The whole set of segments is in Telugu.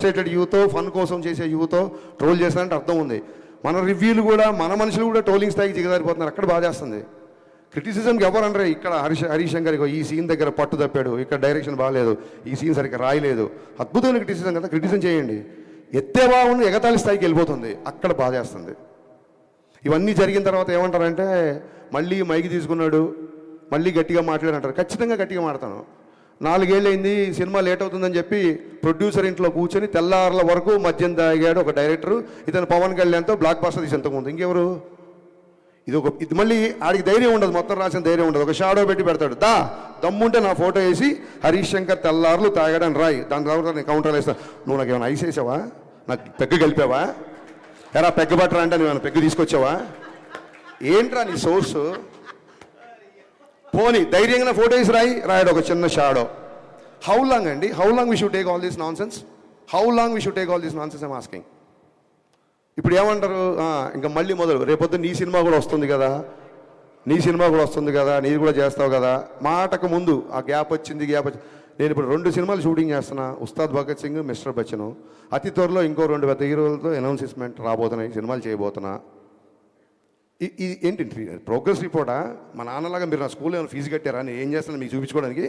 ఫ్రస్ట్రేటెడ్ యూతో ఫన్ కోసం చేసే యూతో ట్రోల్ చేస్తారంటే అర్థం ఉంది. మన రివ్యూలు కూడా మన మనుషులు కూడా ట్రోలింగ్ స్థాయికి దిగజారిపోతున్నారు. అక్కడ బాధేస్తుంది. క్రిటిసిజంకి ఎవరు అనరే. ఇక్కడ హరీష్ శంకర్ ఈ సీన్ దగ్గర పట్టు తప్పాడు, ఇక్కడ డైరెక్షన్ బాగాలేదు, ఈ సీన్ సరిగ్గా రాయలేదు. అద్భుతమైన క్రిటిసిజం కదా, క్రిటిసిజం చేయండి. ఎత్తే బాగుండి ఎగతాళి స్థాయికి వెళ్ళిపోతుంది, అక్కడ బాధేస్తుంది. ఇవన్నీ జరిగిన తర్వాత ఏమంటారంటే మళ్ళీ మైకి తీసుకున్నాడు, మళ్ళీ గట్టిగా మాట్లాడంటారు. ఖచ్చితంగా గట్టిగా మాడతాను. 4 ఏళ్ళు అయింది, సినిమా లేట్ అవుతుందని చెప్పి ప్రొడ్యూసర్ ఇంట్లో కూర్చొని తెల్లారుల వరకు మద్యం తాగాడు ఒక డైరెక్టరు. ఇతను పవన్ కళ్యాణ్తో బ్లాక్ బస్టర్ తీసి ఎంతకుముందు ఇంకెవరు? ఇది మళ్ళీ ఆడికి ధైర్యం ఉండదు, మొత్తం రాసిన ధైర్యం ఉండదు. ఒక షాడో పెట్టి పెడతాడు. దమ్ముంటే నా ఫోటో వేసి హరీష్ శంకర్ తెల్లారులు తాగాడని రాయి, దాని తర్వాత నేను కౌంటర్లు వేస్తాను. నువ్వు నాకు ఏమైనా ఐస్ వేసావా? నాకు పెగ్గు కలిపావా? ఎరా పెగ్గు పట్టరా అంటే నువ్వు పెగ్గు తీసుకొచ్చావా? ఏంట్రా నీ సోర్సు? పోనీ ధైర్యంగా ఫోటో వేసి రాయడు ఒక చిన్న షాడో. హౌ లాంగ్ అండి? How long we should take all this non sense? How long we should take all this non sense? I'm asking. ఇప్పుడు ఏమంటారు? ఇంకా మళ్ళీ మొదలు. రేపొద్దు నీ సినిమా కూడా వస్తుంది కదా, నీది కూడా చేస్తావు కదా. మాటకు ముందు ఆ గ్యాప్ వచ్చింది. నేను ఇప్పుడు 2 సినిమాలు షూటింగ్ చేస్తున్నా, ఉస్తాద్ భగత్ సింగ్, మిస్టర్ బచ్చన్. అతి త్వరలో ఇంకో 2 పెద్ద హీరోలతో అనౌన్స్మెంట్ రాబోతున్నాయి, సినిమాలు చేయబోతున్నా. ఇది ఏంటి ప్రోగ్రెస్ రిపోర్టా? మా నాన్నలాగా మీరు నా స్కూల్లో ఏమైనా ఫీజు కట్టారా? నేను ఏం చేస్తాను మీకు చూపించుకోవడానికి?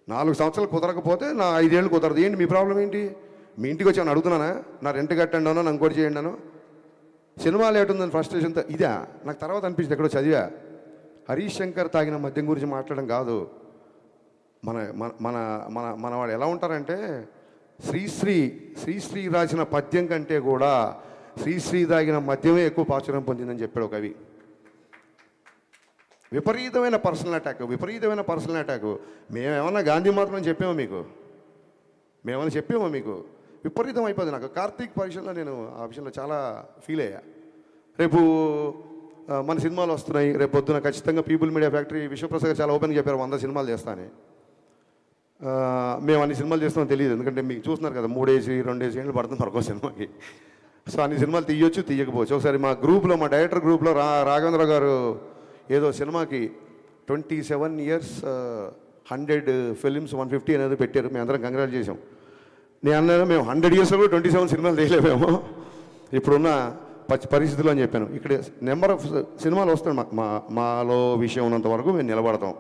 4 సంవత్సరాలు కుదరకపోతే నా 5 ఏళ్ళు కుదరదు. ఏంటి మీ ప్రాబ్లం ఏంటి? మీ ఇంటికి వచ్చి అడుగుతున్నానా? నా రెంట్ కట్టండి అను, నాకు ఇంకోటి చేయండి అను. సినిమా లేట్ ఉందని ఫ్రస్ట్రేషన్తో ఇదా నాకు తర్వాత అనిపించింది. ఎక్కడో చదివా, హరీష్ శంకర్ తాగిన మద్యం గురించి మాట్లాడడం కాదు. మన మన మన మన వాడు ఎలా ఉంటారంటే శ్రీశ్రీ రాసిన పద్యం కంటే కూడా శ్రీశ్రీ తాగిన మద్యమే ఎక్కువ ప్రాచుర్యం పొందిందని చెప్పాడు కవి. విపరీతమైన పర్సనల్ అటాక్. మేమేమన్నా గాంధీ మాత్రం చెప్పామో మీకు? విపరీతం అయిపోయింది. నాకు కార్తీక్ పరీక్షలో నేను ఆ విషయంలో చాలా ఫీల్ అయ్యా. రేపు మన సినిమాలు వస్తున్నాయి, రేపు పొద్దున ఖచ్చితంగా పీపుల్ మీడియా ఫ్యాక్టరీ విశ్వప్రసాద్ గారు చాలా ఓపెన్గా చెప్పారు 100 సినిమాలు చేస్తానని. మేము అన్ని సినిమాలు చేస్తామో తెలియదు, ఎందుకంటే మీకు చూస్తున్నారు కదా 3-2 ఏళ్ళు పడుతుంది మరొక సినిమాకి. సో అన్ని సినిమాలు తీయొచ్చు, తీయకపోవచ్చు. ఒకసారి మా గ్రూప్లో, మా డైరెక్టర్ గ్రూప్లో రాఘవేంద్ర గారు ఏదో సినిమాకి 27 years 100 films 150 అనేది పెట్టారు. మేము అందరం కంగ్రాచులేట్ చేసాం. నేను అన్నాను మేము 100 yearsలో కూడా 27 సినిమాలు తీయలేమేమో ఇప్పుడున్న పరిస్థితులు అని చెప్పాను. ఇక్కడ నెంబర్ ఆఫ్ సినిమాలు వస్తాయి. మాలో విషయం ఉన్నంత వరకు మేము నిలబడతాం.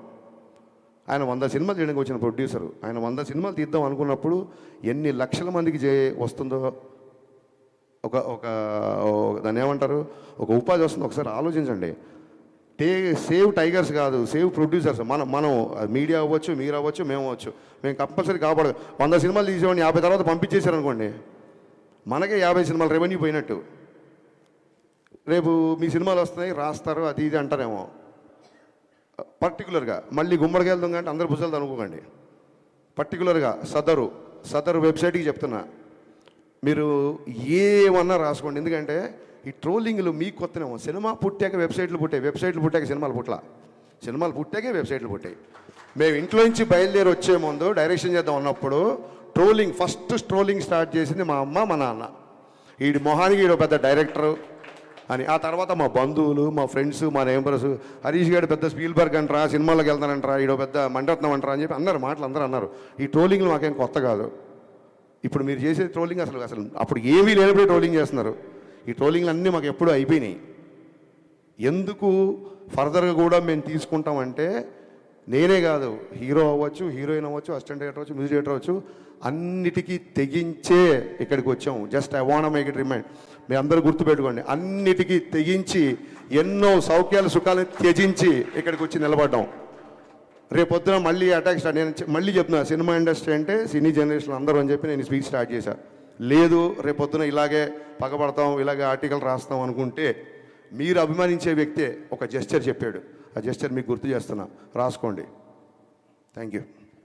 ఆయన 100 సినిమాలు చేయడానికి వచ్చిన ప్రొడ్యూసరు. ఆయన 100 సినిమాలు తీద్దాం అనుకున్నప్పుడు ఎన్ని లక్షల మందికి వస్తుందో, ఒక దాన్ని ఏమంటారు, ఒక ఉపాధి వస్తుంది. ఒకసారి ఆలోచించండి. సేవ్ టైగర్స్ కాదు, సేవ్ ప్రొడ్యూసర్స్. మనం మీడియా అవ్వచ్చు, మీరు అవ్వచ్చు, మేము అవ్వచ్చు. మేము కంపల్సరీ కాపాడదు. 100 సినిమాలు తీసేవాడిని 50 తర్వాత పంపించేశారు అనుకోండి, మనకే 50 సినిమాలు రెవెన్యూ పోయినట్టు. రేపు మీ సినిమాలు వస్తున్నాయి, రాస్తారు, అది ఇది అంటారేమో. పర్టికులర్గా మళ్ళీ గుమ్మడికి వెళ్దాం అంటే అందరు భుజాలు అనుకోకండి. పర్టికులర్గా సదరు వెబ్సైట్కి చెప్తున్నా, మీరు ఏమన్నా రాసుకోండి. ఎందుకంటే ఈ ట్రోలింగ్లు మీకు కొత్తనేమో. సినిమా పుట్టాక వెబ్సైట్లు పుట్టాక సినిమాలు పుట్టాకే వెబ్సైట్లు పుట్టాయి. మేము ఇంట్లో నుంచి బయలుదేరి వచ్చే ముందు డైరెక్షన్ చేద్దాం అన్నప్పుడు ఫస్ట్ ట్రోలింగ్ స్టార్ట్ చేసింది మా అమ్మ, మా నాన్న. వీడి మొహానికి వీడు పెద్ద డైరెక్టరు అని. ఆ తర్వాత మా బంధువులు, మా ఫ్రెండ్స్, మా నేబర్స్, హరీష్ గారు పెద్ద స్పీల్బర్గ్ అంటారా, సినిమాలోకి వెళ్తానంటారా, ఈడో పెద్ద మణిరత్నం అంటారా అని చెప్పి అందరూ అన్నారు. ఈ ట్రోలింగ్లు మాకేం కొత్త కాదు. ఇప్పుడు మీరు చేసే ట్రోలింగ్ అసలు అప్పుడు ఏమీ లేనప్పుడే ట్రోలింగ్ చేస్తున్నారు. ఈ ట్రోలింగ్లు అన్నీ మాకు ఎప్పుడూ అయిపోయినాయి. ఎందుకు ఫర్దర్గా కూడా మేము తీసుకుంటామంటే, నేనే కాదు, హీరో అవ్వచ్చు, హీరోయిన్ అవ్వచ్చు, అసిస్టెంట్ డైరెక్టర్ అవ్వచ్చు, మ్యూజిక్ డైరెక్టర్ అవ్వచ్చు, అన్నిటికీ తెగించే ఇక్కడికి వచ్చాము. Just I want make it remind. మీ అందరూ గుర్తుపెట్టుకోండి, అన్నిటికీ తెగించి ఎన్నో సౌఖ్యాలు సుఖాలను త్యజించి ఇక్కడికి వచ్చి నిలబడ్డాం. రేపొద్దున మళ్ళీ అటాక్ స్టార్ట్. నేను మళ్ళీ చెప్తున్నా, సినిమా ఇండస్ట్రీ అంటే సినీ జనరేషన్ అందరూ అని చెప్పి నేను స్పీచ్ స్టార్ట్ చేశాను. లేదు రేపొద్దున ఇలాగే పగబడతాం, ఇలాగే ఆర్టికల్ రాస్తాం అనుకుంటే, మీరు అభిమానించే వ్యక్తే ఒక జెస్చర్ చెప్పాడు. ఆ జెస్చర్ మీకు గుర్తు చేస్తున్నా, రాసుకోండి. Thank you.